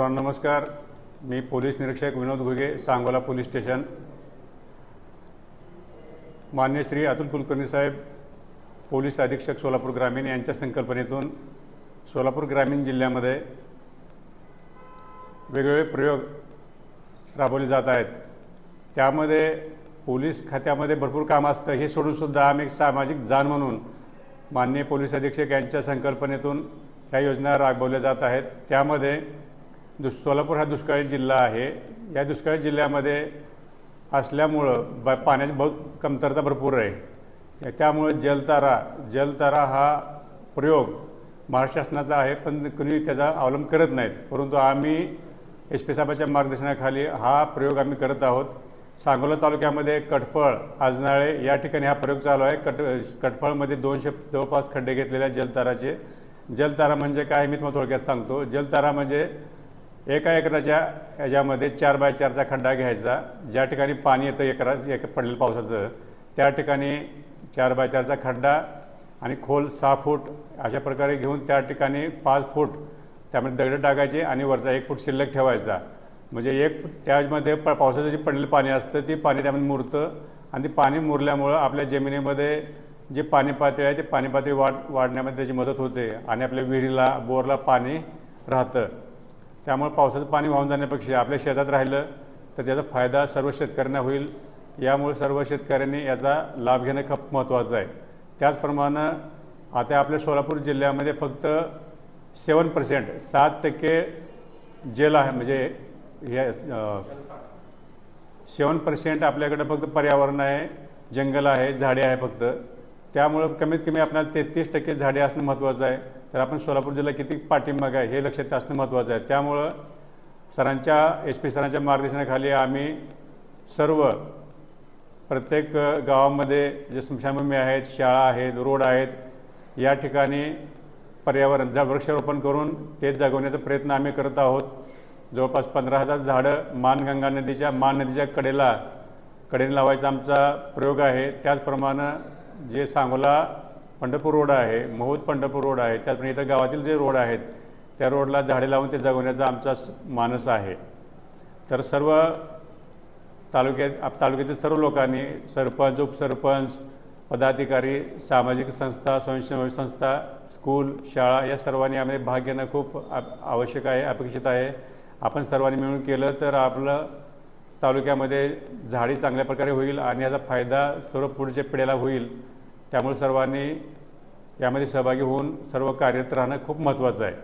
सर्वांना नमस्कार। मी पोलीस निरीक्षक विनोद घुगे, सांगोला पोलीस स्टेशन। माननीय श्री अतुल कुलकर्णी साहेब, पोलीस अधीक्षक सोलापूर ग्रामीण यांच्या संकल्पनेतून सोलापूर ग्रामीण जिल्ह्यामध्ये वेगवेगळे प्रयोग राबवले जात आहेत। त्यामध्ये पोलीस खात्यामध्ये भरपूर काम असतं, हे सोडून सुद्धा आम्ही एक सामाजिक जाण म्हणून माननीय पोलीस अधीक्षक यांच्या संकल्पनेतून ह्या योजना राबवल्या जात आहेत। त्यामध्ये सोलापूर हा दुष्काळी जिल्हा आहे। या दुष्काळी जिल्ह्यामध्ये असल्यामुळं पाण्याची बहुत कमतरता भरपूर आहे। त्यामुळे जलतारा हा प्रयोग महाराष्ट्र शासनाचा आहे, पण कुणी त्याचा अवलंब करत नाहीत। परंतु आम्ही SP साहेबांच्या मार्गदर्शनाखाली हा प्रयोग आम्ही करत आहोत। सांगोला तालुक्यामध्ये कटफळ, आजनाळे या ठिकाणी हा प्रयोग चालू आहे। कटफळमध्ये 200 जवळपास खड्डे घेतलेल्या जलताराचे। जलतारा म्हणजे काय मी तुम्हाला थोडक्यात सांगतो। जलतारा म्हणजे एका एकराच्या याच्यामध्ये 4 बाय 4चा खड्डा घ्यायचा। ज्या ठिकाणी पाणी येतं एक पडलेलं पावसाचं, त्या ठिकाणी 4 बाय 4चा खड्डा आणि खोल 6 फूट अशा प्रकारे घेऊन त्या ठिकाणी 5 फूट त्यामध्ये दगड टाकायचे आणि वरचा 1 फूट शिल्लक ठेवायचा। म्हणजे त्यामध्ये पावसाचं जे पडलेलं पाणी असतं ते पाणी त्यामध्ये मुरतं आणि ते पाणी मुरल्यामुळं आपल्या जमिनीमध्ये जे पाणी पातळी आहे ते पाणी पातळी वाढण्यामध्ये त्याची मदत होते आणि आपल्या विहिरीला बोरला पाणी राहतं। त्यामुळे पावसाचं पाणी वाहून जाण्यापेक्षा आपल्या शेतात राहिलं तर त्याचा फायदा सर्व शेतकऱ्यांना होईल। यामुळे सर्व शेतकऱ्यांनी याचा लाभ घेणं खूप महत्त्वाचं आहे। त्याचप्रमाणे आता आपल्या सोलापूर जिल्ह्यामध्ये फक्त 7% जल आहे, म्हणजे हे 7% आपल्याकडे फक्त पर्यावरण आहे, जंगल आहे, झाडे आहे फक्त। त्यामुळे कमीत कमी आपल्याला 33% झाडे असणं महत्त्वाचं आहे। तर आपण सोलापूर जिल्हा किती पाठीमाग आहे हे लक्षात असणं महत्त्वाचं आहे। त्यामुळं SP सरांच्या मार्गदर्शनाखाली आम्ही प्रत्येक गावामध्ये जे स्मशानभूमी आहेत, शाळा आहेत, रोड आहेत, या ठिकाणी पर्यावरण वृक्षारोपण करून ते जगवण्याचा प्रयत्न आम्ही करत आहोत। जवळपास 15,000 झाडं मान नदीच्या कडेने लावायचा आमचा प्रयोग आहे। त्याचप्रमाणे जे सांगोला पंढरपूर रोड आहे, महूद पंढरपूर रोड आहे, त्याचप्रमाणे इतर गावातील जे रोड आहेत त्या रोडला झाडे लावून ते जगवण्याचा आमचा मानस आहे। तर सर्व तालुक्यातील सर्व लोकांनी, सरपंच, उपसरपंच, पदाधिकारी, सामाजिक संस्था, स्वयंसेवी संस्था, स्कूल, शाळा या सर्वांनी यामध्ये भाग घेणं खूप आवश्यक आहे, अपेक्षित आहे। आपण सर्वांनी मिळून केलं तर आपलं तालुक्यामध्ये झाडी चांगल्या प्रकारे होईल आणि याचा फायदा सर्व पुढच्या पिढीला होईल। त्यामुळे सर्वांनी यामध्ये सहभागी होऊन सर्व कार्यरत राहणं खूप महत्त्वाचं आहे।